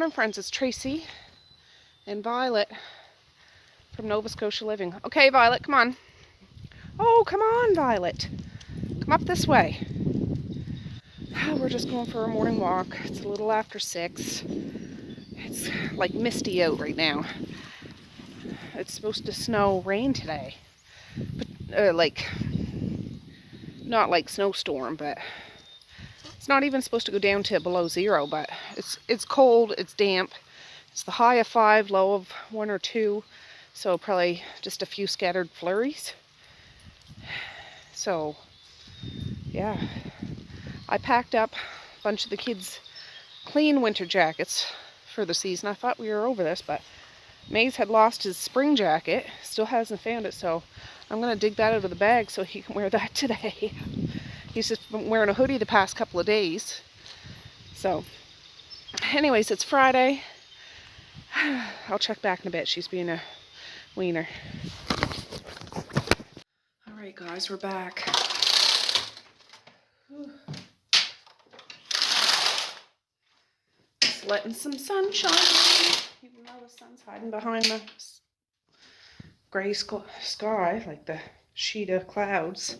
morning, friends. It's Tracey and Violet from Nova Scotia Living. Okay, Violet, come on. Oh, come on, Violet. Come up this way. We're just going for a morning walk. It's a little after 6. It's like misty out right now. It's supposed to snow, rain today. But, not like snowstorm, but it's not even supposed to go down to below 0, but it's cold, it's damp. It's the high of 5, low of 1 or 2, so probably just a few scattered flurries. So, yeah, I packed up a bunch of the kids' clean winter jackets for the season. I thought we were over this, but Maze had lost his spring jacket, still hasn't found it, so I'm going to dig that out of the bag so he can wear that today. He's just been wearing a hoodie the past couple of days. So, anyways, it's Friday. I'll check back in a bit. She's being a wiener. Alright guys, we're back. Just letting some sunshine in, even though the sun's hiding behind the gray sky, like the sheet of clouds.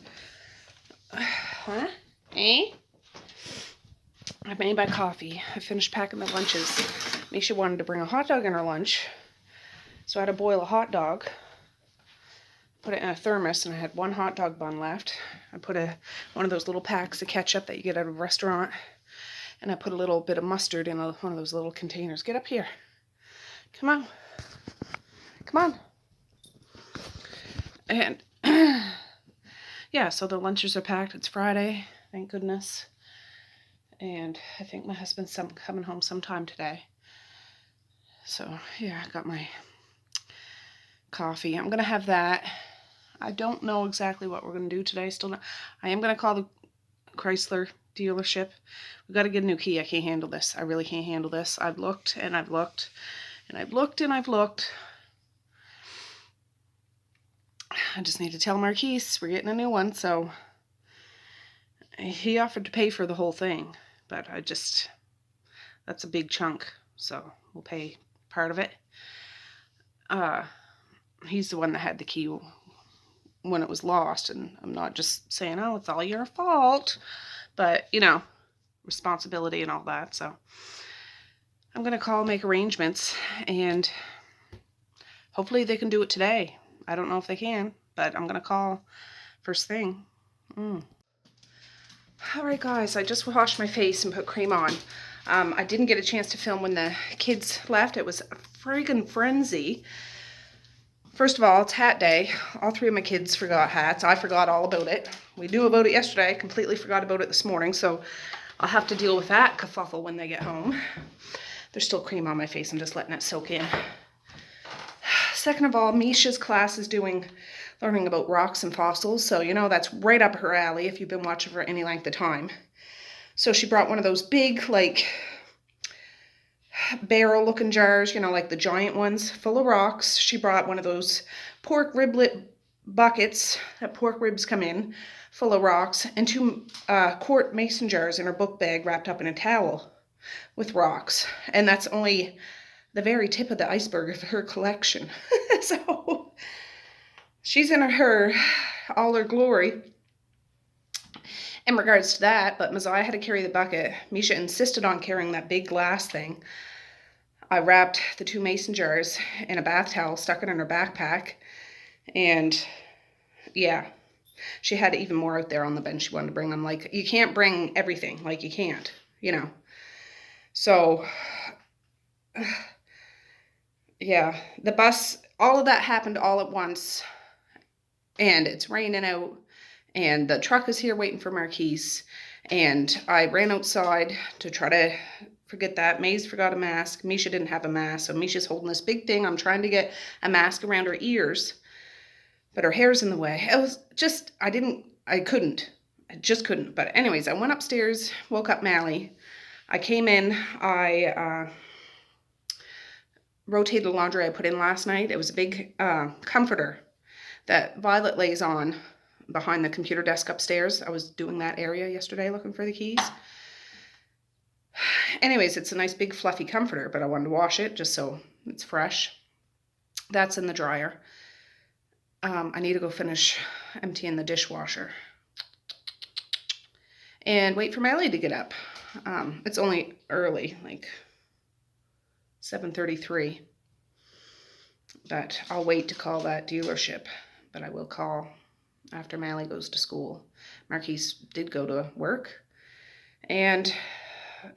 Huh? Eh? I made my coffee. I finished packing the lunches. Misha wanted to bring a hot dog in her lunch, so I had to boil a hot dog, put it in a thermos, and I had 1 hot dog bun left. I put one of those little packs of ketchup that you get at a restaurant, and I put a little bit of mustard in one of those little containers. Get up here. Come on. Come on. And yeah, so the lunches are packed. It's Friday, thank goodness. And I think my husband's coming home sometime today. So yeah, I got my coffee. I'm going to have that. I don't know exactly what we're going to do today. Still not. I am going to call the Chrysler dealership. We've got to get a new key. I can't handle this. I really can't handle this. I've looked and I've looked and I've looked and I've looked. I just need to tell Marquise we're getting a new one. So he offered to pay for the whole thing, but that's a big chunk. So we'll pay part of it. He's the one that had the key when it was lost, and I'm not just saying, oh, it's all your fault, but, you know, responsibility and all that. So I'm going to call, make arrangements, and hopefully they can do it today. I don't know if they can, but I'm going to call first thing. Alright guys, I just washed my face and put cream on. I didn't get a chance to film when the kids left. It was a friggin' frenzy. First of all, it's hat day. All 3 of my kids forgot hats. I forgot all about it. We knew about it yesterday. I completely forgot about it this morning, so I'll have to deal with that kerfuffle when they get home. There's still cream on my face. I'm just letting it soak in. Second of all, Misha's class is learning about rocks and fossils, so you know that's right up her alley if you've been watching for any length of time. So she brought one of those big, like, barrel-looking jars, you know, like the giant ones, full of rocks. She brought one of those pork riblet buckets that pork ribs come in, full of rocks, and 2 quart mason jars in her book bag wrapped up in a towel with rocks. And that's only the very tip of the iceberg of her collection. So she's in all her glory in regards to that, but Messiah had to carry the bucket. Misha insisted on carrying that big glass thing. I wrapped the 2 mason jars in a bath towel, stuck it in her backpack, and yeah, she had even more out there on the bench she wanted to bring. I'm like, you can't bring everything, like you can't, you know. So, yeah, the bus, all of that happened all at once, and it's raining out. And the truck is here waiting for Marquise. And I ran outside to try to forget that. Maze forgot a mask. Misha didn't have a mask. So Misha's holding this big thing. I'm trying to get a mask around her ears, but her hair's in the way. It was just, I just couldn't. But anyways, I went upstairs, woke up Mally. I came in, I rotated the laundry I put in last night. It was a big comforter that Violet lays on behind the computer desk upstairs. I was doing that area yesterday looking for the keys. Anyways, it's a nice big fluffy comforter, but I wanted to wash it just so it's fresh. That's in the dryer. I need to go finish emptying the dishwasher and wait for Melly to get up. It's only early, like 7:33, but I'll wait to call that dealership. But I will call after Melly goes to school. Marquise did go to work, and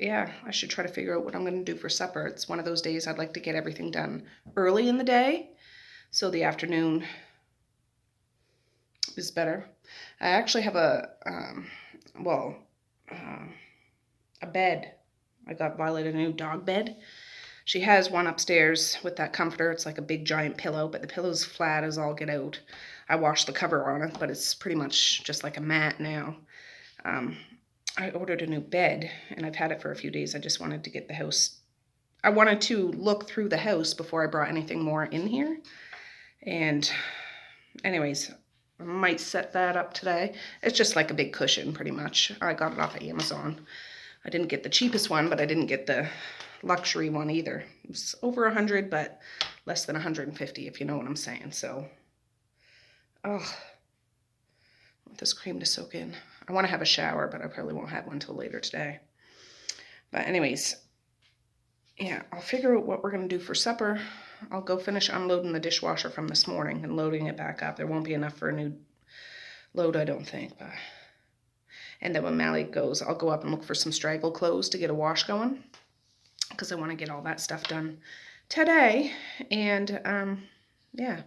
yeah, I should try to figure out what I'm going to do for supper. It's one of those days I'd like to get everything done early in the day, so the afternoon is better. I actually have a bed. I got Violet a new dog bed. She has one upstairs with that comforter. It's like a big giant pillow, but the pillow's flat as all get out. I washed the cover on it, but it's pretty much just like a mat now. I ordered a new bed, and I've had it for a few days. I just wanted to get the house. I wanted to look through the house before I brought anything more in here. And anyways, I might set that up today. It's just like a big cushion, pretty much. I got it off of Amazon. I didn't get the cheapest one, but I didn't get the luxury one either. It was over 100, but less than 150, if you know what I'm saying. So, oh, I want this cream to soak in. I want to have a shower, but I probably won't have one until later today. But anyways, yeah, I'll figure out what we're going to do for supper. I'll go finish unloading the dishwasher from this morning and loading it back up. There won't be enough for a new load, I don't think. But and then when Mally goes, I'll go up and look for some straggle clothes to get a wash going, because I want to get all that stuff done today. And yeah,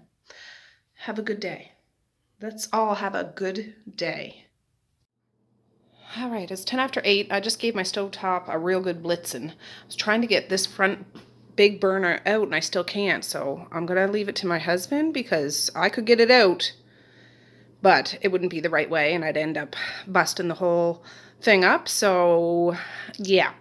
have a good day. Let's all have a good day. All right, it's 10 after 8. I just gave my stovetop a real good blitzing. I was trying to get this front big burner out, and I still can't, so I'm going to leave it to my husband, because I could get it out, but it wouldn't be the right way, and I'd end up busting the whole thing up, so yeah.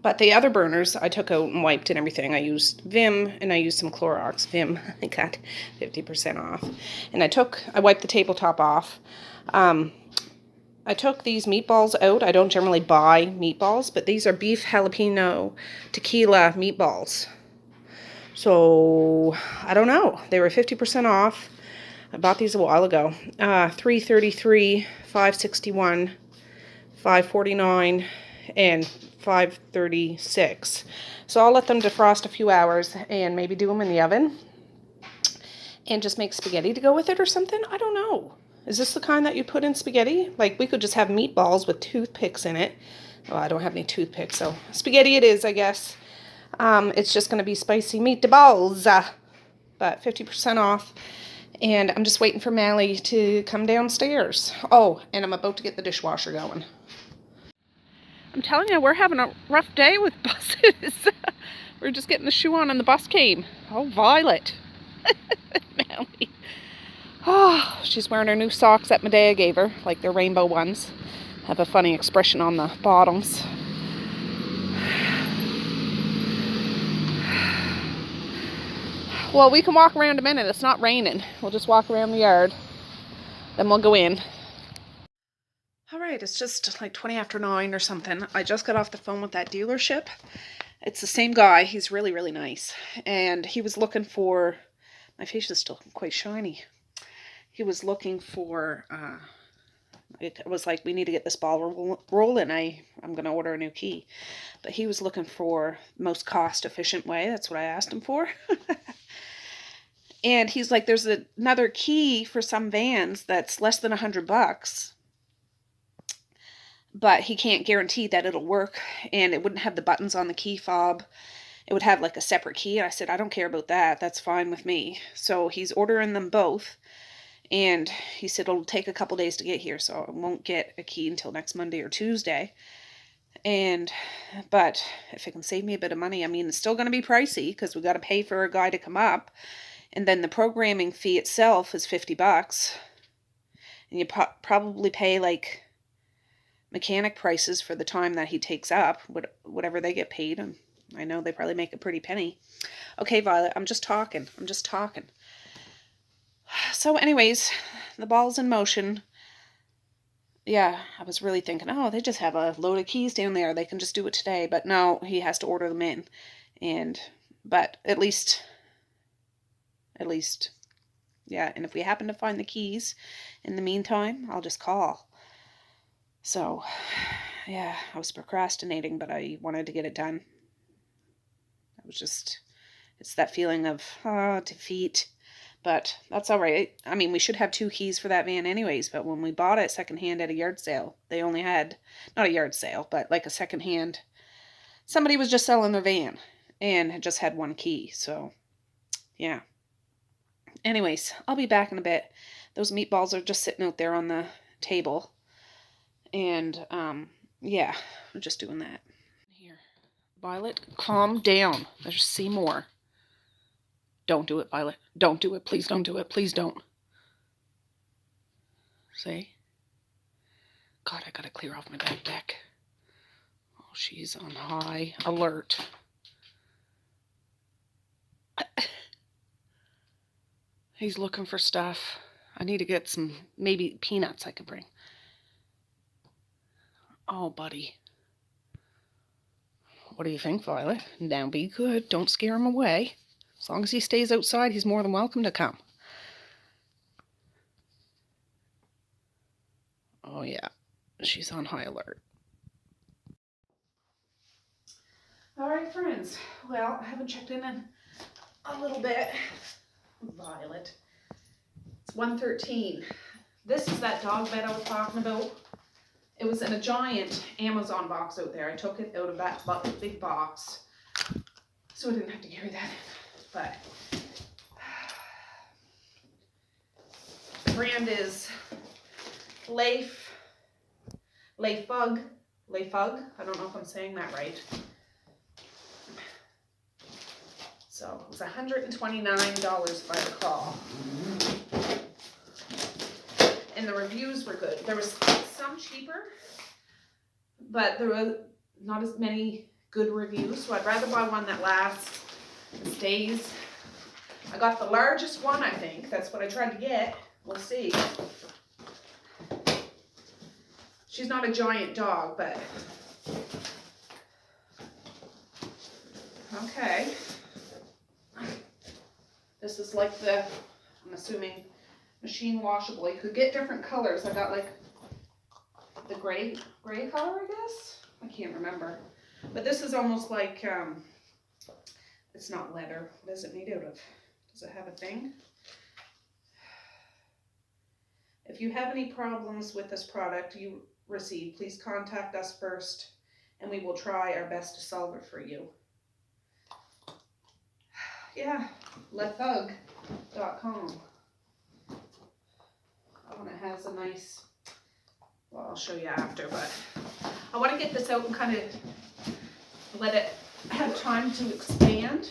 But the other burners I took out and wiped and everything. I used Vim, and I used some Clorox. Vim, I got 50% off. And I wiped the tabletop off. I took these meatballs out. I don't generally buy meatballs, but these are beef jalapeno tequila meatballs. So, I don't know. They were 50% off. I bought these a while ago. $3.33, $5.61, $5.49, and $5.36. So I'll let them defrost a few hours and maybe do them in the oven and just make spaghetti to go with it or something. I don't know. Is this the kind that you put in spaghetti? Like, we could just have meatballs with toothpicks in it. Oh, I don't have any toothpicks, so spaghetti it is, I guess. It's just going to be spicy meatballs, but 50% off. And I'm just waiting for Mally to come downstairs. Oh, and I'm about to get the dishwasher going. I'm telling you, we're having a rough day with buses. We're just getting the shoe on and the bus came. Oh, Violet. Mally. Oh, she's wearing her new socks that Medea gave her, like they're rainbow ones. Have a funny expression on the bottoms. Well, we can walk around a minute. It's not raining. We'll just walk around the yard. Then we'll go in. All right, it's just like 20 after 9 or something. I just got off the phone with that dealership. It's the same guy. He's really, really nice. And he was looking for... My face is still quite shiny. He was looking for... it was like, we need to get this ball rolling. I'm going to order a new key. But he was looking for most cost-efficient way. That's what I asked him for. And he's like, there's another key for some vans that's less than $100. But he can't guarantee that it'll work, and it wouldn't have the buttons on the key fob. It would have like a separate key. I said, I don't care about that. That's fine with me. So he's ordering them both, and he said it'll take a couple days to get here, so I won't get a key until next Monday or Tuesday. But if it can save me a bit of money, I mean, it's still going to be pricey because we got to pay for a guy to come up, and then the programming fee itself is $50, and you probably pay like mechanic prices for the time that he takes up, whatever they get paid. And I know they probably make a pretty penny. Okay, Violet, I'm just talking. So anyways, the ball's in motion. yeah, I was really thinking, oh, they just have a load of keys down there. They can just do it today. But no, he has to order them in. But at least, yeah. And if we happen to find the keys in the meantime, I'll just call. So, yeah, I was procrastinating, but I wanted to get it done. It's that feeling of defeat. But that's all right. I mean, we should have 2 keys for that van anyways, but when we bought it secondhand at a yard sale, they only had, not a yard sale, but like a secondhand, somebody was just selling their van and had just had 1 key, so yeah. Anyways, I'll be back in a bit. Those meatballs are just sitting out there on the table, and yeah, I'm just doing that. Here, Violet, calm down. There's Seymour. Don't do it, Violet. Don't do it. Please don't do it. Please don't. See? God, I gotta clear off my back deck. Oh, she's on high alert. He's looking for stuff. I need to get some, maybe peanuts I could bring. Oh, buddy. What do you think, Violet? Now be good. Don't scare him away. As long as he stays outside, he's more than welcome to come. Oh, yeah. She's on high alert. All right, friends. Well, I haven't checked in a little bit. Violet. It's 1:13. This is that dog bed I was talking about. It was in a giant Amazon box out there. I took it out of that big box, so I didn't have to carry that in. But the brand is Leifug. I don't know if I'm saying that right. So it was $129 if I recall. And the reviews were good. There was some cheaper, but there were not as many good reviews, so I'd rather buy one that lasts and stays. I got the largest one, I think. That's what I tried to get. We'll see. She's not a giant dog, but okay. This is like the, I'm assuming, machine washable. You could get different colors. I got like the gray color, I guess. I can't remember. But this is almost like, it's not leather. What is it made out of? Does it have a thing? If you have any problems with this product you receive, please contact us first and we will try our best to solve it for you. Yeah, lethug.com. Oh, and it has a nice, well, I'll show you after, but I want to get this out and kind of let it have time to expand.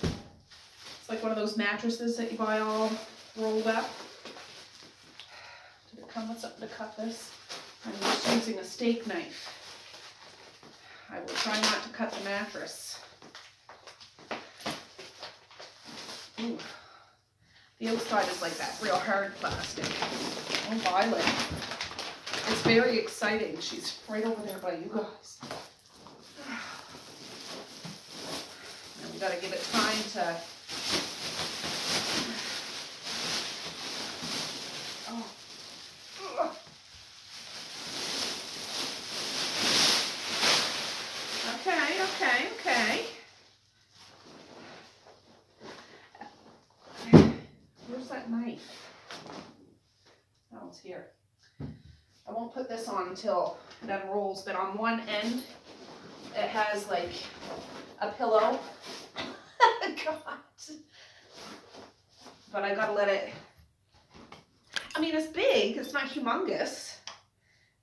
It's like one of those mattresses that you buy all rolled up. Did it come with something to cut this? I'm just using a steak knife. I will try not to cut the mattress. Ooh. The outside is like that real hard plastic. Oh, Violet. It's very exciting. She's right over there by you guys. And we gotta give it time to. Oh. Okay. Where's that knife? Oh, it's here. I won't put this on until it unrolls, but on one end, it has like a pillow. God. But I gotta let it, I mean, it's big. It's not humongous.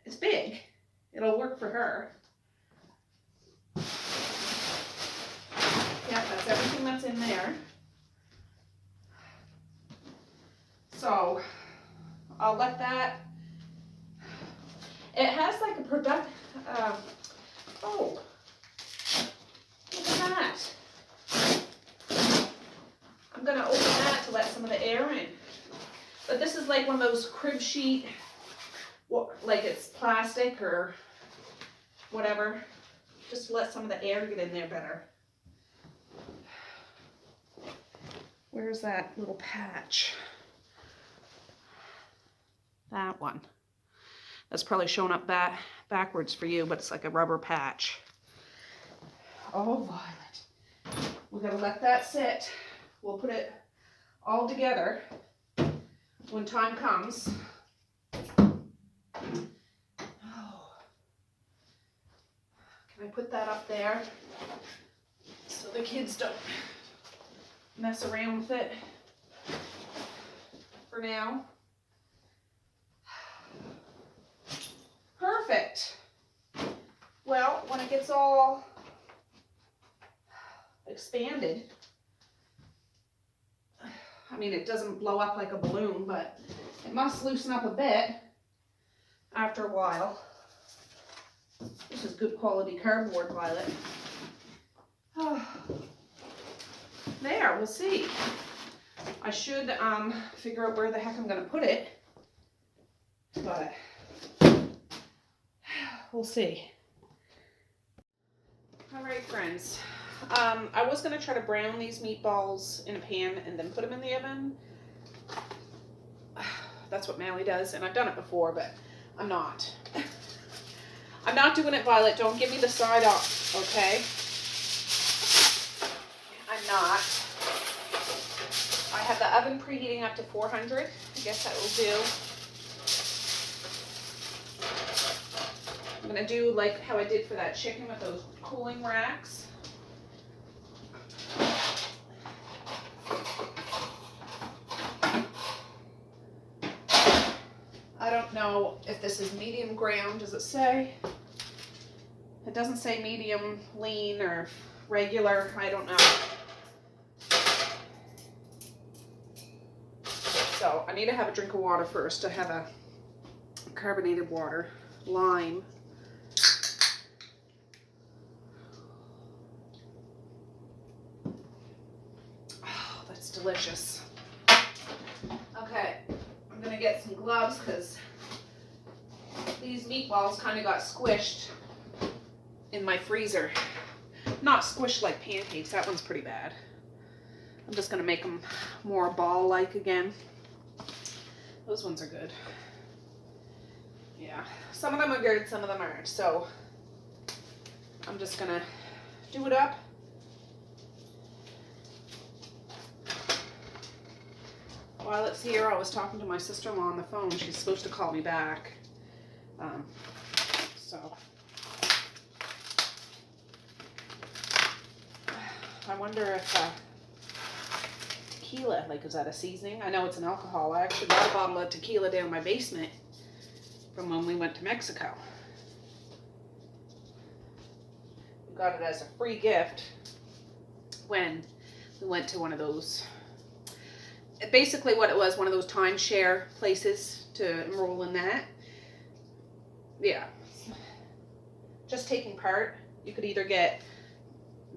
It's big. It'll work for her. Yeah, that's everything that's in there. So I'll let that, it has like a product, oh, look at that. I'm gonna open that to let some of the air in. But this is like one of those crib sheet like it's plastic or whatever, just to let some of the air get in there better. Where's that little patch? That one. That's probably showing up backwards for you, but it's like a rubber patch. Oh, Violet. We're gonna let that sit. We'll put it all together when time comes. Oh. Can I put that up there so the kids don't mess around with it for now? Perfect. Well, when it gets all expanded, I mean, it doesn't blow up like a balloon, but it must loosen up a bit after a while. This is good quality cardboard, Violet. Oh. There, we'll see. I should figure out where the heck I'm going to put it, but we'll see. All right, friends. I was going to try to brown these meatballs in a pan and then put them in the oven. That's what Mally does, and I've done it before, but I'm not. I'm not doing it, Violet. Don't give me the side up, okay? I'm not. I have the oven preheating up to 400. I guess that will do. I'm going to do like how I did for that chicken with those cooling racks. I don't know if this is medium ground, does it say? It doesn't say medium lean or regular, I don't know. So I need to have a drink of water first. I have a carbonated water, lime. Oh, that's delicious. Okay, I'm gonna get some gloves because these meatballs kind of got squished in my freezer. Not squished like pancakes, that one's pretty bad. I'm just gonna make them more ball-like again. Those ones are good. Yeah, some of them are good, some of them aren't. So I'm just gonna do it up. While it's here, I was talking to my sister-in-law on the phone. She's supposed to call me back. So I wonder if tequila, like, is that a seasoning? I know it's an alcohol. I actually got a bottle of tequila down my basement from when we went to Mexico. We got it as a free gift when we went to one of those, basically what it was, one of those timeshare places to enroll in that. Yeah. Just taking part. You could either get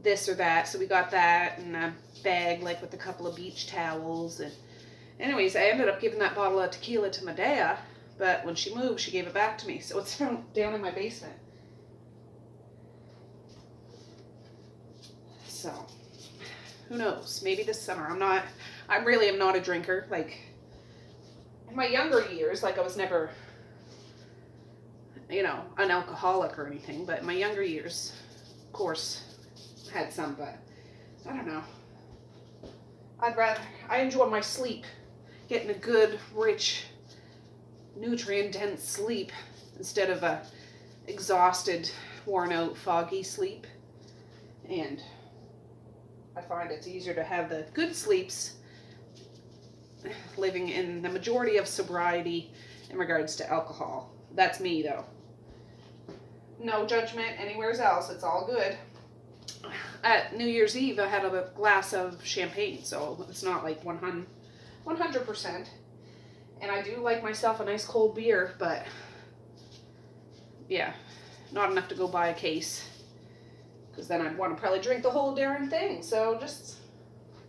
this or that. So we got that and a bag like with a couple of beach towels. And anyways, I ended up giving that bottle of tequila to Medea, but when she moved, she gave it back to me. So it's down in my basement. So who knows? Maybe this summer. I really am not a drinker. Like in my younger years, like I was never, you know, an alcoholic or anything, but in my younger years, of course, had some, but I don't know. I enjoy my sleep, getting a good, rich, nutrient-dense sleep instead of a exhausted, worn-out, foggy sleep. And I find it's easier to have the good sleeps living in the majority of sobriety in regards to alcohol. That's me, though. No judgment anywhere else. It's all good. At New Year's Eve, I had a glass of champagne, so it's not like 100%. And I do like myself a nice cold beer, but yeah, not enough to go buy a case, because then I'd want to probably drink the whole darn thing. So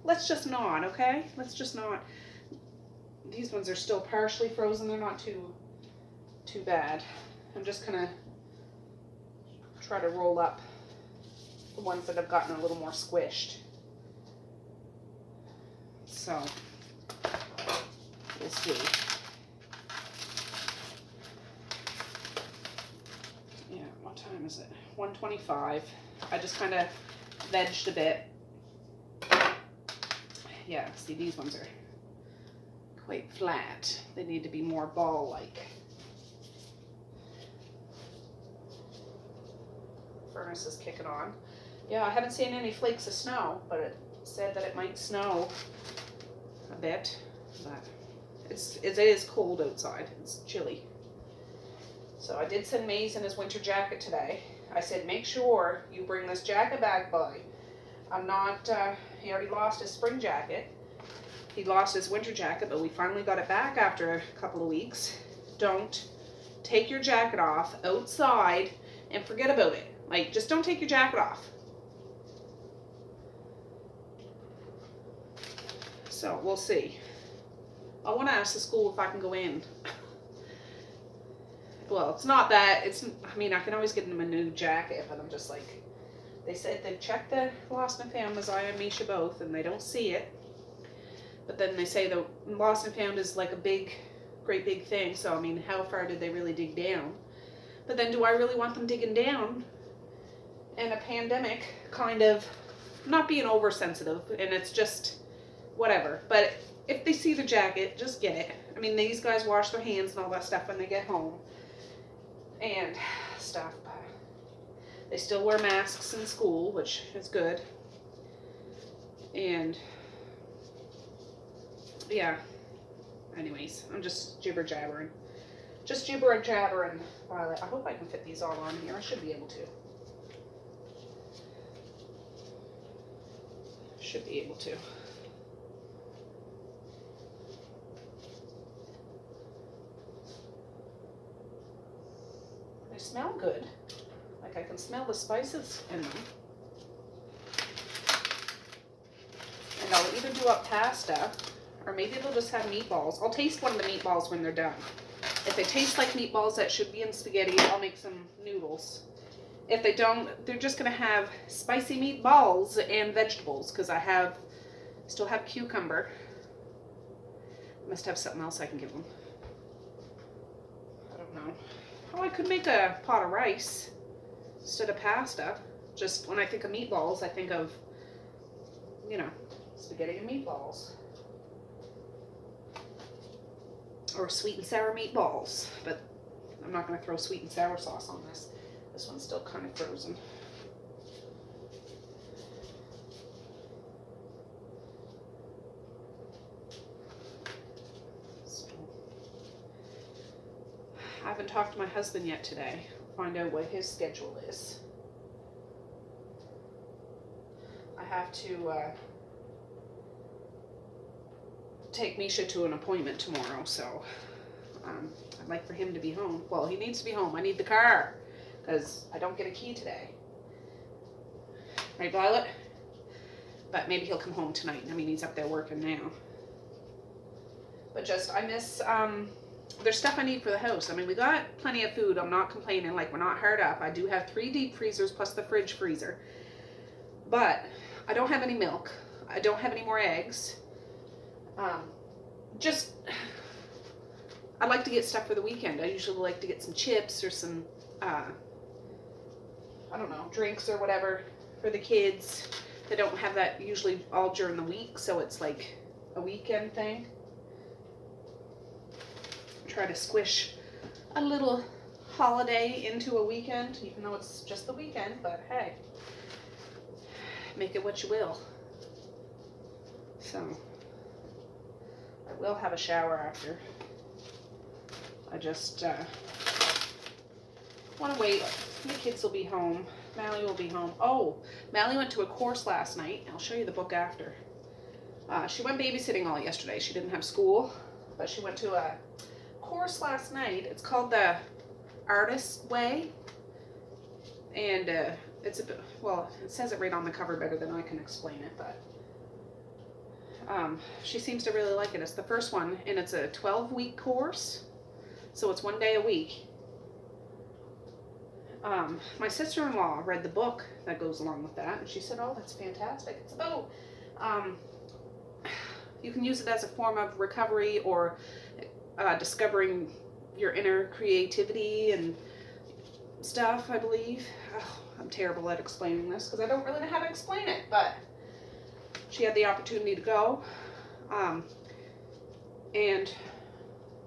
let's just not, okay? Let's just not. These ones are still partially frozen. They're not too too bad. I'm just gonna try to roll up the ones that have gotten a little more squished. So we'll see. Yeah, what time is it? 1:25. I just kind of vegged a bit. Yeah, see, these ones are quite flat. They need to be more ball-like. Furnace is kicking on. Yeah, I haven't seen any flakes of snow, but it said that it might snow a bit. But it is cold outside. It's chilly. So I did send Mason his winter jacket today. I said, make sure you bring this jacket back by. I'm not, he already lost his spring jacket. He lost his winter jacket, but we finally got it back after a couple of weeks. Don't take your jacket off outside and forget about it. Like, just don't take your jacket off. So we'll see. I want to ask the school if I can go in. Well, it's not that. I mean, I can always get them a new jacket, but I'm just like, they said they've checked the lost and found, Messiah and Misha both, and they don't see it. But then they say the lost and found is like a big, great big thing. So, I mean, how far did they really dig down? But then do I really want them digging down in a pandemic, kind of not being oversensitive, and it's just whatever. But if they see the jacket, just get it. I mean, these guys wash their hands and all that stuff when they get home and stuff. But they still wear masks in school, which is good. And yeah, anyways, I'm just jibber-jabbering. Just jibber-jabbering, Violet. I hope I can fit these all on here. I should be able to. Should be able to. They smell good. Like I can smell the spices in them. And I'll either do up pasta, or maybe they'll just have meatballs. I'll taste one of the meatballs when they're done. If they taste like meatballs that should be in spaghetti, I'll make some noodles. If they don't, they're just gonna have spicy meatballs and vegetables, because I still have cucumber. Must have something else I can give them. I don't know. Oh, I could make a pot of rice instead of pasta. Just when I think of meatballs, I think of, you know, spaghetti and meatballs. Or sweet and sour meatballs. But I'm not going to throw sweet and sour sauce on this. This one's still kind of frozen. So, I haven't talked to my husband yet today. Find out what his schedule is. I have to take Misha to an appointment tomorrow, so I'd like for him to be home. Well, he needs to be home. I need the car, because I don't get a key today. Right, Violet? But maybe he'll come home tonight. I mean, he's up there working now. But just, I miss, there's stuff I need for the house. I mean, we got plenty of food. I'm not complaining. Like, we're not hard up. I do have 3 deep freezers plus the fridge freezer. But I don't have any milk. I don't have any more eggs. I'd like to get stuff for the weekend. I usually like to get some chips or some, I don't know, drinks or whatever for the kids. They don't have that usually all during the week, so it's like a weekend thing. Try to squish a little holiday into a weekend, even though it's just the weekend, but hey, make it what you will. So, I will have a shower after. I just want to wait. The kids will be home. Mally will be home. Oh, Mally went to a course last night. I'll show you the book after. She went babysitting all yesterday. She didn't have school, but she went to a course last night. It's called the Artist's Way. And it's a bit, well, it says it right on the cover better than I can explain it, but she seems to really like it. It's the first one, and it's a 12-week course. So it's 1 day a week. My sister-in-law read the book that goes along with that, and she said, oh, that's fantastic. It's about, you can use it as a form of recovery or discovering your inner creativity and stuff, I believe. Oh, I'm terrible at explaining this because I don't really know how to explain it, but she had the opportunity to go, and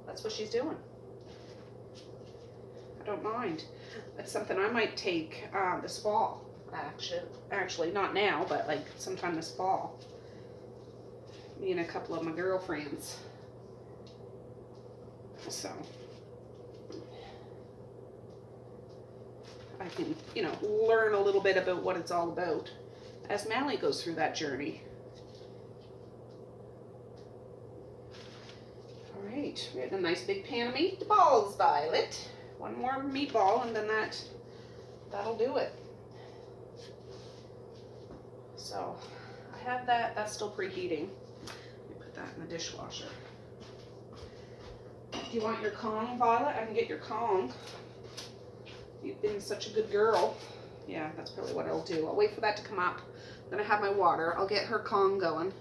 that's what she's doing. I don't mind. It's something I might take this fall, actually not now, but like sometime this fall. Me and a couple of my girlfriends. So I can, you know, learn a little bit about what it's all about as Mally goes through that journey. All right, we have a nice big pan of meatballs, Violet. One more meatball and then that'll do it. So I have that's still preheating. Let me put that in the dishwasher. Do you want your Kong, Violet? I can get your Kong. You've been such a good girl. Yeah, that's probably what I'll do. I'll wait for that to come up. Then I have my water. I'll get her Kong going.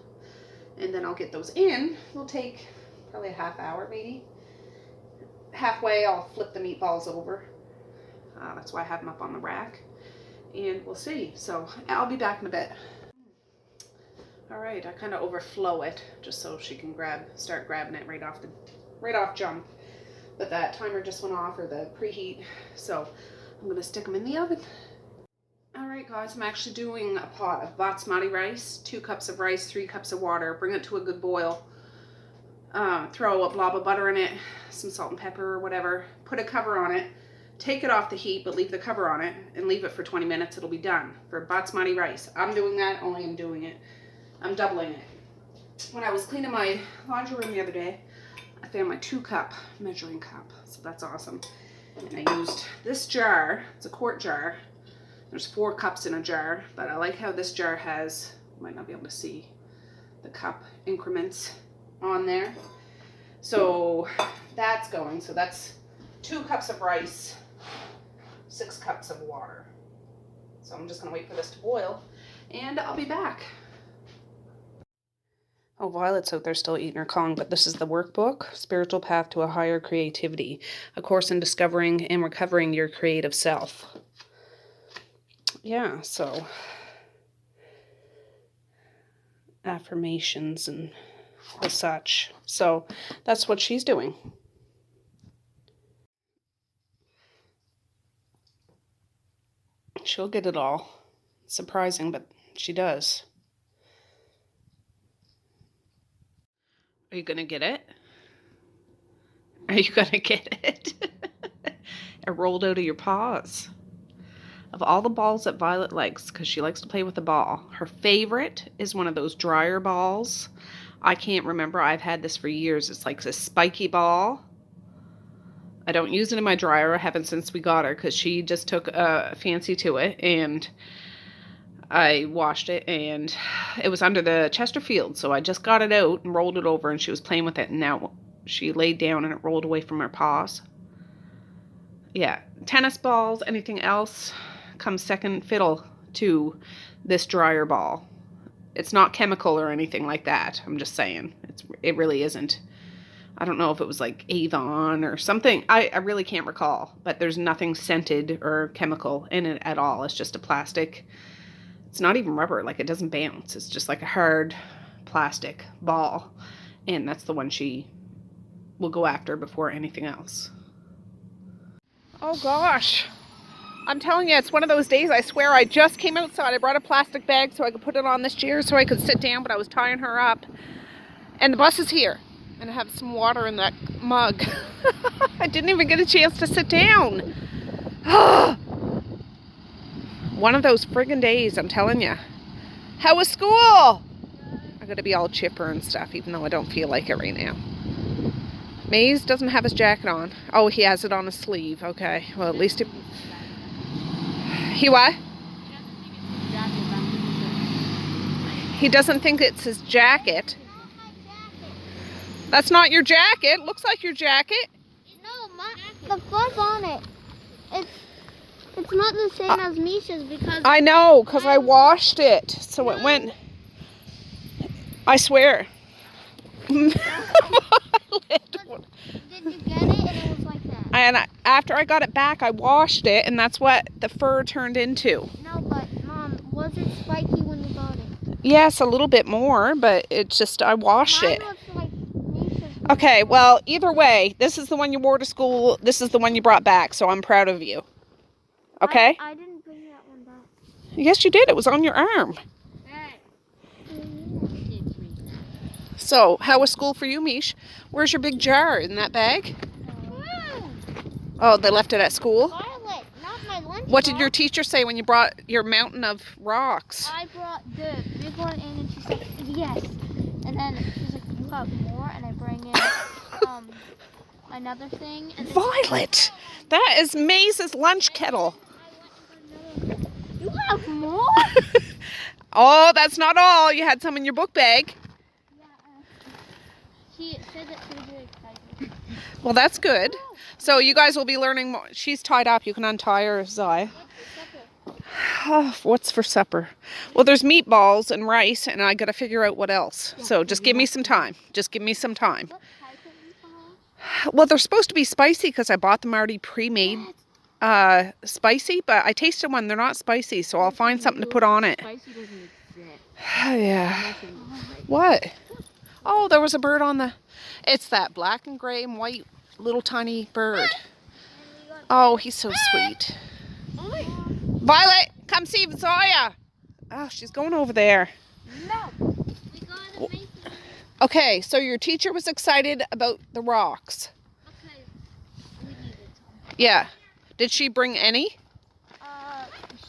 And then I'll get those in. It'll take probably a half hour maybe. Halfway, I'll flip the meatballs over. That's why I have them up on the rack. And we'll see. So I'll be back in a bit. All right, I kind of overflow it just so she can start grabbing it right off jump. But that timer just went off, or the preheat. So I'm gonna stick them in the oven. All right, guys, I'm actually doing a pot of basmati rice, 2 cups of rice, 3 cups of water. Bring it to a good boil. Throw a blob of butter in it, some salt and pepper or whatever. Put a cover on it. Take it off the heat, but leave the cover on it and leave it for 20 minutes. It'll be done for basmati rice. I'm doing that, only I'm doing it. I'm doubling it. When I was cleaning my laundry room the other day, I found my 2-cup measuring cup. So that's awesome. And I used this jar. It's a quart jar. There's 4 cups in a jar, but I like how this jar has, you might not be able to see the cup increments on there. So that's going. So that's 2 cups of rice, 6 cups of water. So I'm just gonna wait for this to boil and I'll be back. Oh, Violet's out there still eating her Kong, but this is the workbook, Spiritual Path to a Higher Creativity, a course in discovering and recovering your creative self. Yeah, so affirmations and the such. So that's what she's doing. She'll get it all. Surprising, but she does. Are you going to get it? Are you going to get it? It rolled out of your paws. Of all the balls that Violet likes, because she likes to play with the ball, her favorite is one of those dryer balls. I can't remember. I've had this for years. It's like this spiky ball. I don't use it in my dryer. I haven't since we got her because she just took a fancy to it, and I washed it, and it was under the Chesterfield, so I just got it out and rolled it over, and she was playing with it, and now she laid down and it rolled away from her paws. Yeah, tennis balls, anything else comes second fiddle to this dryer ball. It's not chemical or anything like that. I'm just saying. It really isn't. I don't know if it was like Avon or something. I really can't recall. But there's nothing scented or chemical in it at all. It's just a plastic. It's not even rubber. Like, it doesn't bounce. It's just like a hard plastic ball. And that's the one she will go after before anything else. Oh gosh. I'm telling you, it's one of those days, I swear, I just came outside. I brought a plastic bag so I could put it on this chair so I could sit down, but I was tying her up. And the bus is here. And I have some water in that mug. I didn't even get a chance to sit down. One of those friggin' days, I'm telling you. How was school? I gotta be all chipper and stuff, even though I don't feel like it right now. Maze doesn't have his jacket on. Oh, he has it on his sleeve. Okay. Well, at least He what? He doesn't think it's his jacket. That's not your jacket. Looks like your jacket. No, The fuzz on it. It's not the same as Misha's because I know, because I washed it, so it went. I swear. Did you get it and it was like that? And after I got it back, I washed it, and that's what the fur turned into. No, but Mom, was it spiky when you got it? Yes, a little bit more, but it's just I washed Mine it. was like Misha's. Okay, well, either way, this is the one you wore to school. This is the one you brought back, so I'm proud of you. Okay? I didn't bring that one back. Yes, you did. It was on your arm. So, how was school for you, Mish? Where's your big jar? In that bag? Oh, they left it at school? Violet, not my lunch. What did your teacher say when you brought your mountain of rocks? I brought the big one in and she said, yes. And then she's like, you have more? And I bring in another thing. And Violet! That is Maze's lunch kettle. You have more? Oh, that's not all. You had some in your book bag. Yeah. She said that she was really excited. Well, that's good. So you guys will be learning more. She's tied up. You can untie her, Zai. What's for supper? Well, there's meatballs and rice, and I got to figure out what else. So just give me some time. Just give me some time. Well, they're supposed to be spicy because I bought them already pre-made spicy, but I tasted one. They're not spicy, so I'll find something to put on it. Spicy doesn't exist. Yeah. What? Oh, there was a bird on the... It's that black and gray and white little tiny bird. Oh, he's so sweet. Violet, come see Zoya. Oh, she's going over there. No. Okay, so your teacher was excited about the rocks. Okay. We need it. Yeah. Did she bring any?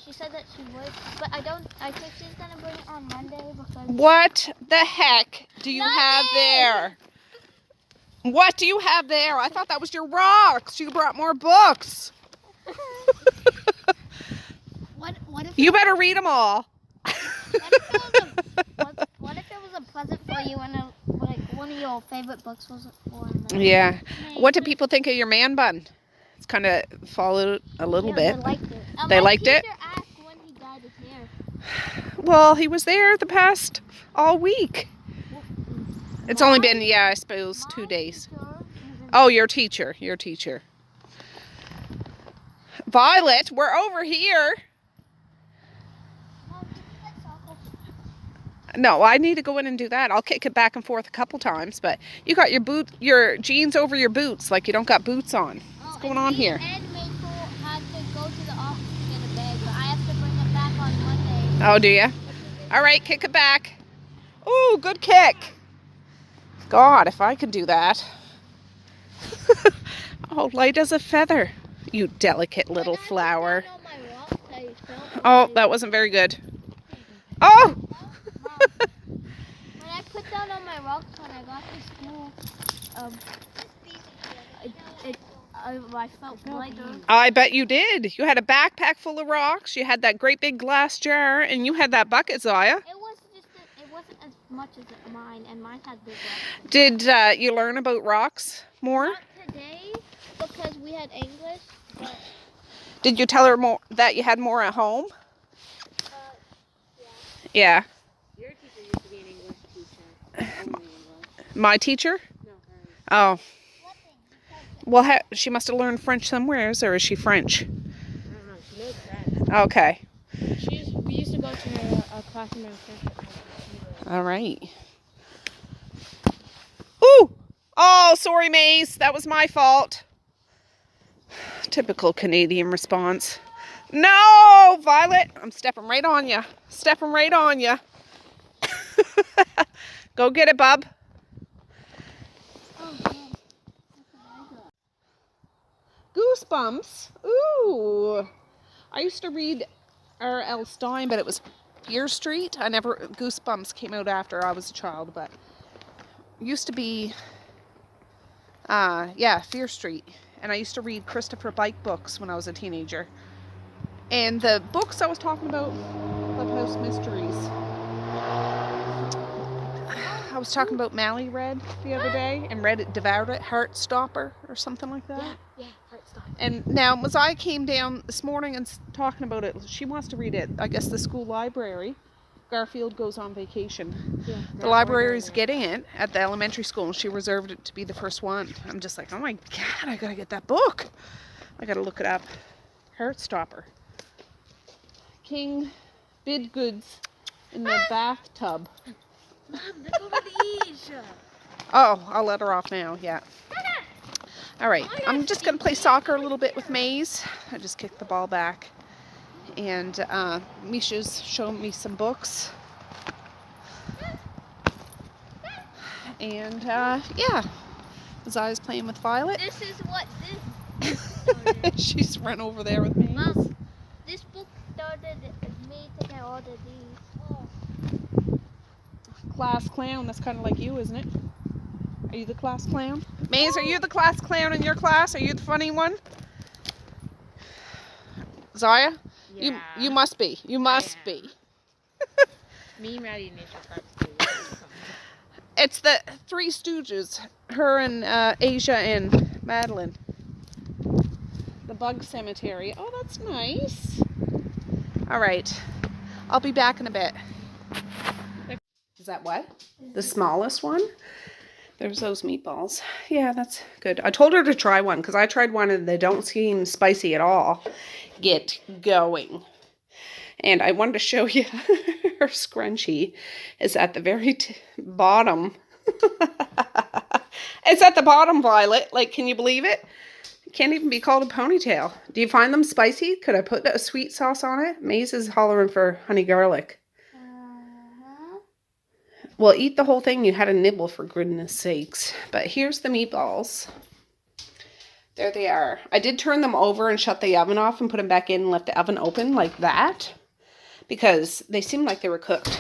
She said that she would, but I think she's gonna bring it on Monday because. What the heck do you have there? What do you have there? I thought that was your rocks. You brought more books. What if You better read them all. what if it was a present for you and like one of your favorite books was one? Yeah. What do people think of your man bun? It's kind of followed a little bit. They liked it. They liked it? My teacher asked when he dyed his hair. Well, he was there the past all week. It's only been, I suppose, 2 days. Oh, your teacher. Your teacher. Violet, we're over here. No, I need to go in and do that. I'll kick it back and forth a couple times, but you got your jeans over your boots, like you don't got boots on. What's going on here? And Maple had to go to the office to get a bag, but I have to bring it back on Monday. Oh, do you? All right, kick it back. Ooh, good kick. God, if I could do that. Oh, light as a feather. You delicate little flower. Oh, that wasn't very good. Oh! When I put down on my rocks when I got to school, I felt lighter. I bet you did. You had a backpack full of rocks. You had that great big glass jar, and you had that bucket, Zaya. It wasn't as much as mine, and mine had big rocks. Did you learn about rocks more? Not today, because we had English, but... Did you tell her more that you had more at home? Yeah. Your teacher used to be an English teacher. Only English. My teacher? No, hers. Oh. Well, she must have learned French somewhere, or is she French? I don't know. She knows French. Okay. We used to go to a classroom in French. All right. Ooh! Oh, sorry, Maze. That was my fault. Typical Canadian response. No, Violet. I'm stepping right on you. Stepping right on you. Go get it, bub. Goosebumps. Ooh. I used to read R.L. Stein, but it was Fear Street. Goosebumps came out after I was a child, but it used to be, Fear Street. And I used to read Christopher Pike books when I was a teenager. And the books I was talking about, Clubhouse Mysteries. I was talking about Mally read the other day and read it, devoured it, Heartstopper or something like that. Yeah, Heartstopper. And now Messiah came down this morning and talking about it. She wants to read it. I guess the school library. Garfield goes on vacation. Yeah, The library's getting it at the elementary school, and she reserved it to be the first one. I'm just like, oh my God, I gotta get that book. I gotta look it up. Heartstopper. King bid goods in the bathtub. Mom, look over these. Oh, I'll let her off now, yeah. All right, I'm just gonna play soccer a little bit with Maze. I just kicked the ball back. And Misha's showing me some books. And yeah, Zai's playing with Violet. This is what this started. She's run over there with me. Mom, this book started me to get all of these. Oh. Class clown, that's kind of like you, isn't it? Are you the class clown? Maze, are you the class clown in your class? Are you the funny one? Zaya? Yeah. You must be. You must be. Me, Maddie, and Nisha Parks. It's the Three Stooges. Her and Asia and Madeline. The bug cemetery. Oh, that's nice. All right. I'll be back in a bit. Is that what? The smallest one? There's those meatballs. Yeah, that's good. I told her to try one because I tried one and they don't seem spicy at all. Get going. And I wanted to show you her scrunchie is at the very bottom. It's at the bottom, Violet. Like, can you believe it? It can't even be called a ponytail. Do you find them spicy? Could I put a sweet sauce on it? Maze is hollering for honey garlic. Well, eat the whole thing. You had a nibble, for goodness sakes. But here's the meatballs. There they are. I did turn them over and shut the oven off and put them back in and left the oven open like that. Because they seemed like they were cooked.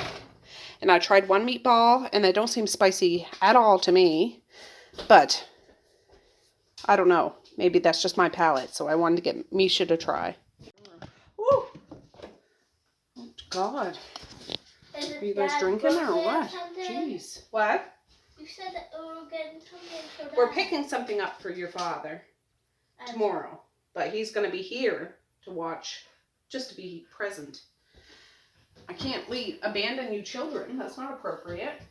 And I tried one meatball and they don't seem spicy at all to me. But I don't know. Maybe that's just my palate. So I wanted to get Misha to try. Woo! Oh, God. Are you guys drinking or what? Jeez. What? You said that we were getting something for We're picking something up for your father tomorrow. But he's going to be here to watch, just to be present. I can't abandon you children. That's not appropriate.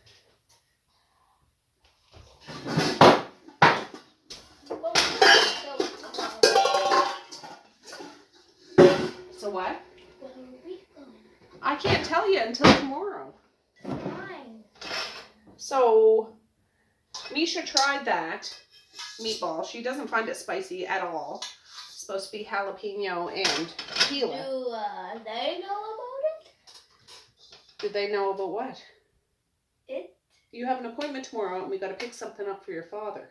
So what? I can't tell you until tomorrow. Fine. So, Misha tried that meatball. She doesn't find it spicy at all. It's supposed to be jalapeno and tequila. Do they know about it? Did they know about what? It? You have an appointment tomorrow and we got to pick something up for your father.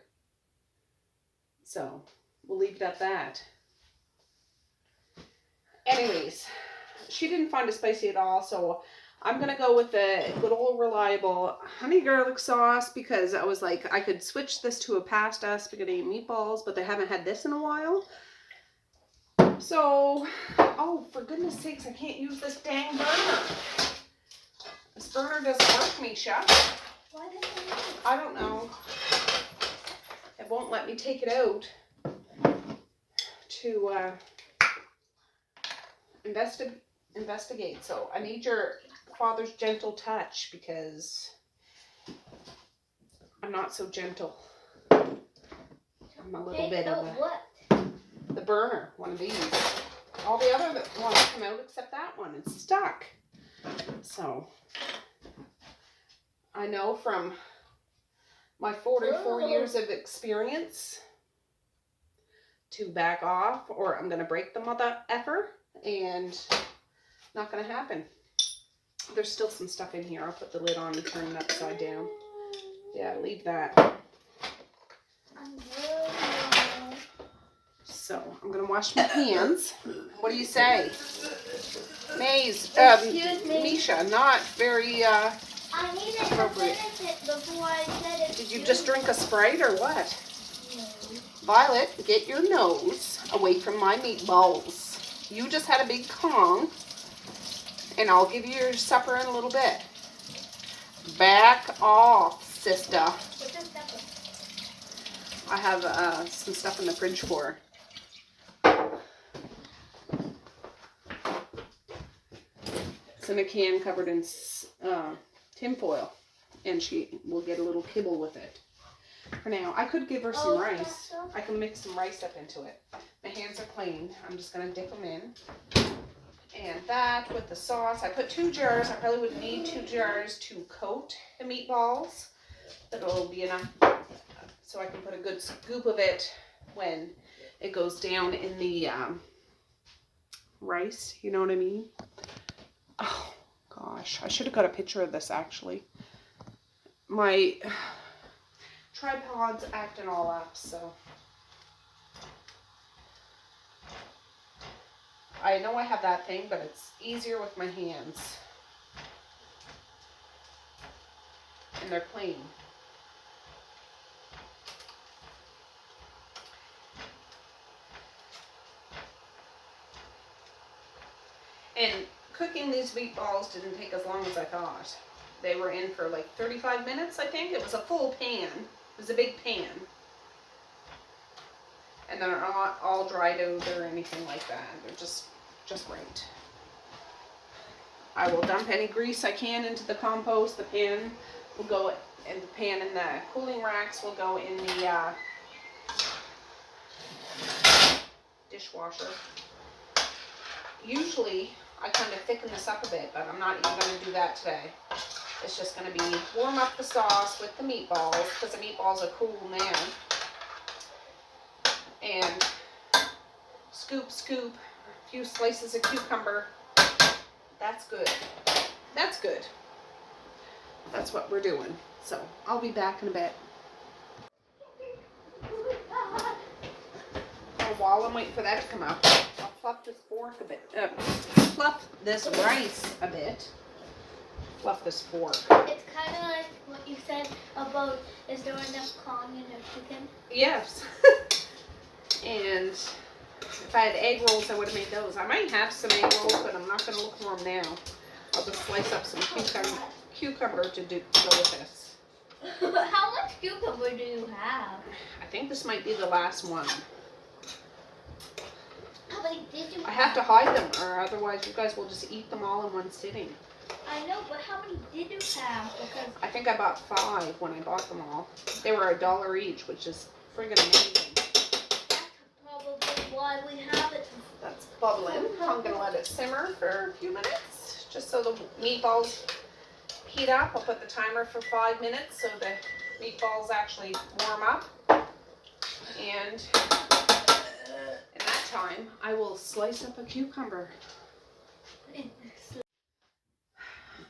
So, we'll leave it at that. Anyways, she didn't find it spicy at all, so I'm going to go with the good old reliable honey garlic sauce because I was like, I could switch this to a pasta, spaghetti and meatballs, but they haven't had this in a while. So, oh, for goodness sakes, I can't use this dang burner. This burner doesn't work, Misha. Why doesn't it work? I don't know. It won't let me take it out to investigate. So I need your father's gentle touch because I'm not so gentle. I'm a little bit of what? the burner, one of these. All the other ones come out except that one. It's stuck. So I know from my 44 years of experience to back off or I'm going to break the mother effer and not going to happen. There's still some stuff in here. I'll put the lid on and turn it upside down. Yeah, leave that. So I'm going to wash my hands. What do you say? Maze, Excuse me. Misha, not very I needed to appropriate. finish it before I said it. Did you just drink a Sprite or what? No. Violet, get your nose away from my meatballs. You just had a big Kong, and I'll give you your supper in a little bit. Back off. sister. What's this pepper? I have some stuff in the fridge for her. It's in a can covered in tin foil, and she will get a little kibble with it. For now, I could give her some rice. I can mix some rice up into it. My hands are clean. I'm just going to dip them in. And that with the sauce, I put 2 jars. I probably would need 2 jars to coat the meatballs. That'll be enough so I can put a good scoop of it when it goes down in the rice. You know what I mean? Oh, gosh. I should have got a picture of this, actually. My tripod's acting all up, so. I know I have that thing, but it's easier with my hands. And they're clean. And cooking these meatballs didn't take as long as I thought. They were in for like 35 minutes, I think. It was a full pan. It was a big pan. And they're not all dried out or anything like that. They're just right. I will dump any grease I can into the compost. The pan will go, and the pan and the cooling racks will go in the dishwasher. Usually, I kind of thicken this up a bit, but I'm not even going to do that today. It's just going to be warm up the sauce with the meatballs, because the meatballs are cool now. And scoop, a few slices of cucumber. That's good. That's good. That's what we're doing. So, I'll be back in a bit. Oh, while I'm waiting for that to come up, I'll fluff this fork a bit. Fluff this rice a bit. Fluff this fork. It's kind of like what you said about, is there enough corn in your chicken? Yes. And if I had egg rolls, I would have made those. I might have some egg rolls, but I'm not going to look for them now. I'll just slice up some cucumber to go with this. How much cucumber do you have? I think this might be the last one. How many did you have? I have to hide them, or otherwise you guys will just eat them all in one sitting. I know, but how many did you have? Because I think I bought 5 when I bought them all. They were $1 each, which is friggin' amazing. that's probably why we have it. That's bubbling. I'm going to let it simmer for a few minutes, just so the meatballs heat up. I'll put the timer for 5 minutes so the meatballs actually warm up. And in that time, I will slice up a cucumber.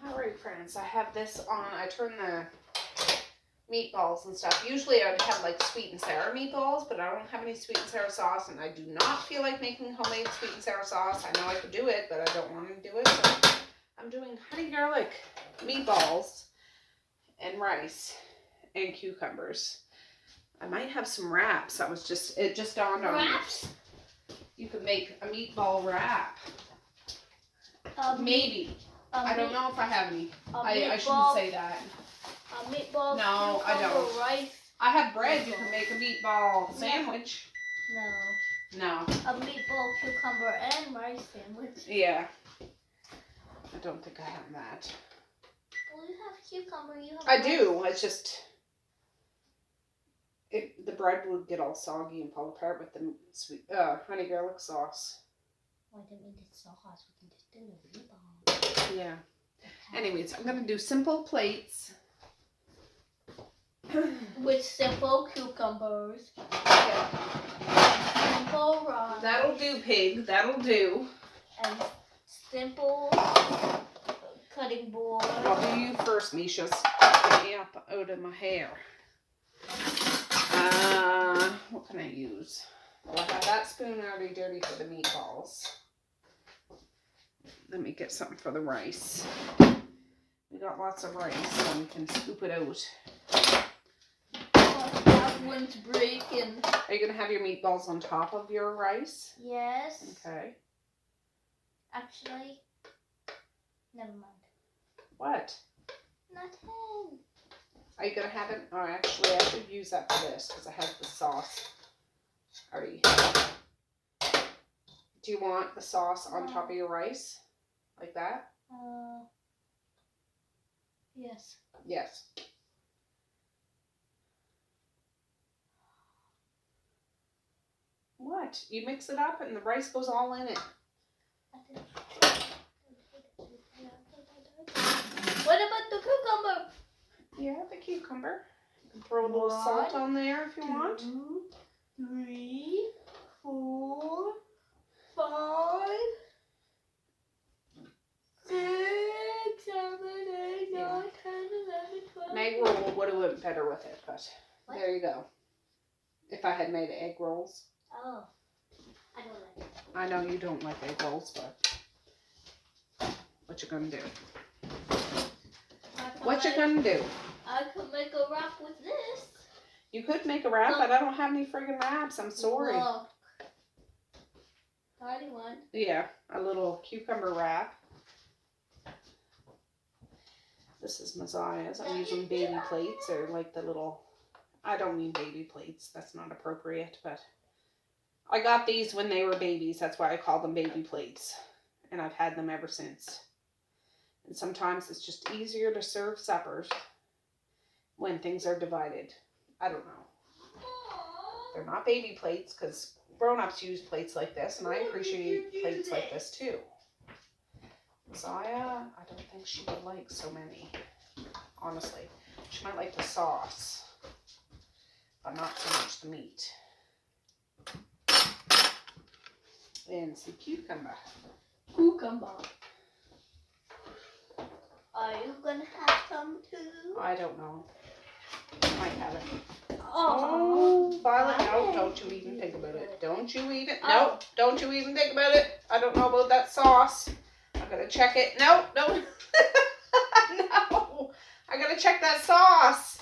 Alright friends, I have this on. I turn the meatballs and stuff. Usually I would have like sweet and sour meatballs, but I don't have any sweet and sour sauce, and I do not feel like making homemade sweet and sour sauce. I know I could do it, but I don't want to do it. So I'm doing honey garlic meatballs and rice and cucumbers. I might have some wraps. It just dawned on me. Wraps? You could make a meatball wrap. Maybe. I don't know if I have any. I shouldn't say that. A meatball, No, I don't. Rice. I have bread. You can make a meatball sandwich. No. No. A meatball, cucumber, and rice sandwich. Yeah. I don't think I have that. Well, you have cucumber. You have. I do. It's just the bread would get all soggy and fall apart with the sweet honey garlic sauce. Why don't we get sauce? We can just do the meatball. Yeah. Anyways, I'm gonna do simple plates. With simple cucumbers. Yeah. Simple rice. That'll do, pig. That'll do. And simple cutting board. I'll do you first, Misha. Get me up out of my hair. What can I use? Well, I have that spoon already dirty for the meatballs. Let me get something for the rice. We got lots of rice, so we can scoop it out. That one's breaking. Are you going to have your meatballs on top of your rice? Yes. Okay. Actually, never mind. What? Nothing. Are you gonna have it? Oh, actually, I should use that for this because I have the sauce already. Do you want the sauce on top of your rice? Like that? Yes. Yes. What? You mix it up and the rice goes all in it. What about the cucumber? Yeah, the cucumber. You can throw a little salt on there if you want. 2, 3, 4, 5, 6, 7, 8, 9, 10, 11, 12. An egg roll would have went better with it, but there you go. If I had made egg rolls. Oh, I don't like it. I know you don't like egg rolls, but what you gonna do? What you gonna do? I could make a wrap with this. You could make a wrap, but I don't have any friggin' wraps. I'm sorry. Look. Tiny one. Yeah, a little cucumber wrap. This is Messiah's. I'm using baby plates or like the little, I don't mean baby plates. That's not appropriate, but I got these when they were babies. That's why I call them baby plates. And I've had them ever since. And sometimes it's just easier to serve suppers when things are divided. I don't know. They're not baby plates because grown-ups use plates like this, and I appreciate plates like this too. Messiah, I don't think she would like so many, honestly. She might like the sauce, but not so much the meat. And some cucumber. Cucumber. Are you gonna have some too? I don't know. I might have it. Oh, Violet, no, don't you even think about it. Don't you even, no, don't you even think about it. I don't know about that sauce. I'm gonna check it. No, no. No. I gotta check that sauce.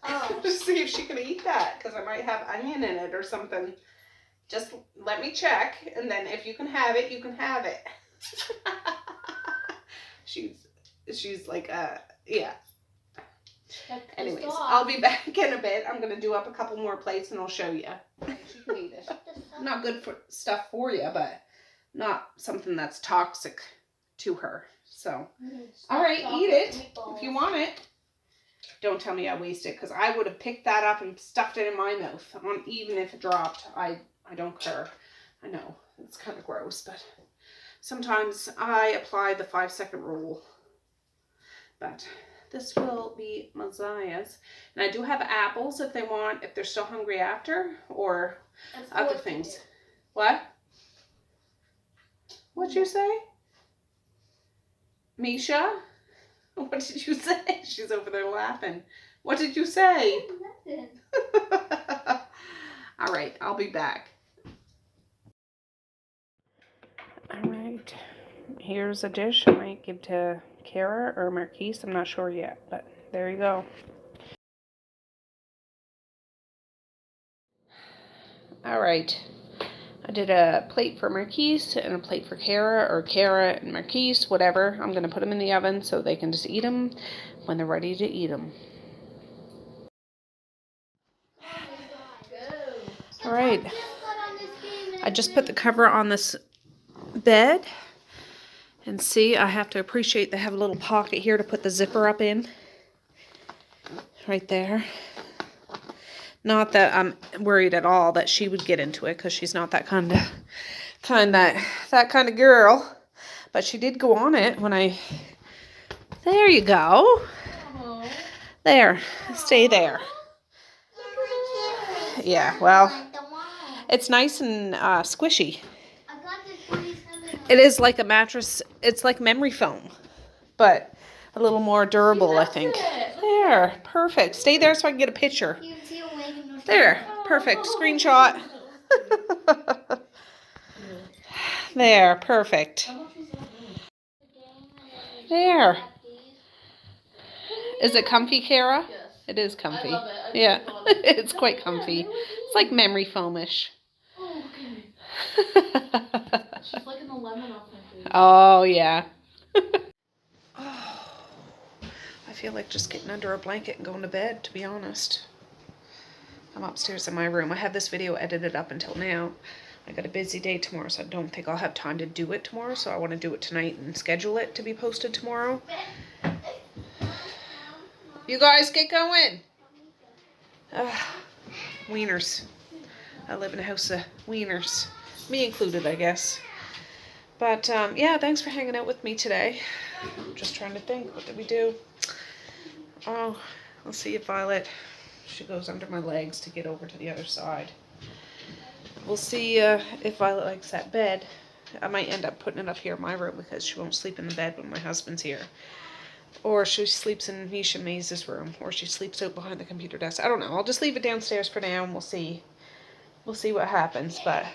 Oh. Just see if she can eat that, because I might have onion in it or something. Just let me check, and then if you can have it, you can have it. She's like, yeah. Anyways, I'll be back in a bit. I'm going to do up a couple more plates and I'll show you. She can eat it. Not good for stuff for you, but not something that's toxic to her. So, all right, eat it if you want it. Don't tell me I wasted it, because I would have picked that up and stuffed it in my mouth, even if it dropped. I don't care. I know, it's kind of gross, but sometimes I apply the 5-second rule. But this will be Messiah's. And I do have apples if they want, if they're still hungry after, or other things. What? What'd you say? Misha? What did you say? She's over there laughing. What did you say? Nothing. All right, I'll be back. All right, here's a dish I might give to Kara or Marquise. I'm not sure yet, but there you go. All right, I did a plate for Marquise and a plate for Kara, or Kara and Marquise, whatever. I'm going to put them in the oven so they can just eat them when they're ready to eat them. All right, I just put the cover on this bed, and see, I have to appreciate they have a little pocket here to put the zipper up in, right there. Not that I'm worried at all that she would get into it, because she's not that kind of girl. But she did go on it when I. There you go. There, stay there. Yeah, well, it's nice and squishy. It is like a mattress. It's like memory foam, but a little more durable, I think. There, perfect. Stay there so I can get a picture. There, perfect. Screenshot. There, perfect. There. Is it comfy, Kara? Yes. It is comfy. I love it. Yeah, it's quite comfy. It's like memory foamish. Oh, look at me. She's like in the lemon off my face. Oh, yeah. Oh, I feel like just getting under a blanket and going to bed, to be honest. I'm upstairs in my room. I have this video edited up until now. I got a busy day tomorrow, so I don't think I'll have time to do it tomorrow, so I want to do it tonight and schedule it to be posted tomorrow. You guys get going! Wieners. I live in a house of wieners. Me included, I guess. But, yeah, thanks for hanging out with me today. I'm just trying to think. What did we do? Oh, let's see if Violet... She goes under my legs to get over to the other side. We'll see if Violet likes that bed. I might end up putting it up here in my room because she won't sleep in the bed when my husband's here. Or she sleeps in Misha Maze's room. Or she sleeps out behind the computer desk. I don't know. I'll just leave it downstairs for now and we'll see. We'll see what happens. But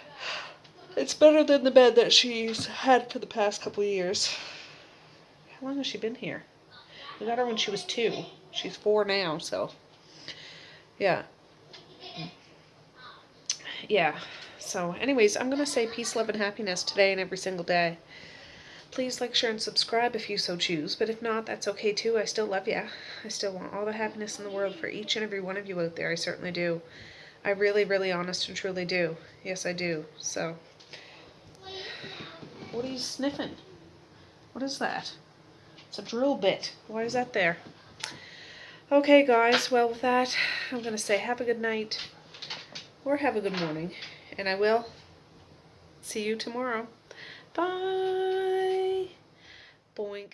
it's better than the bed that she's had for the past couple of years. How long has she been here? We got her when she was 2. She's 4 now, so... Yeah. Yeah. So, anyways, I'm going to say peace, love, and happiness today and every single day. Please like, share, and subscribe if you so choose. But if not, that's okay too. I still love you. I still want all the happiness in the world for each and every one of you out there. I certainly do. I really, really honest and truly do. Yes, I do. So, what are you sniffing? What is that? It's a drill bit. Why is that there? Okay, guys. Well, with that, I'm going to say have a good night. Or have a good morning. And I will see you tomorrow. Bye. Boink.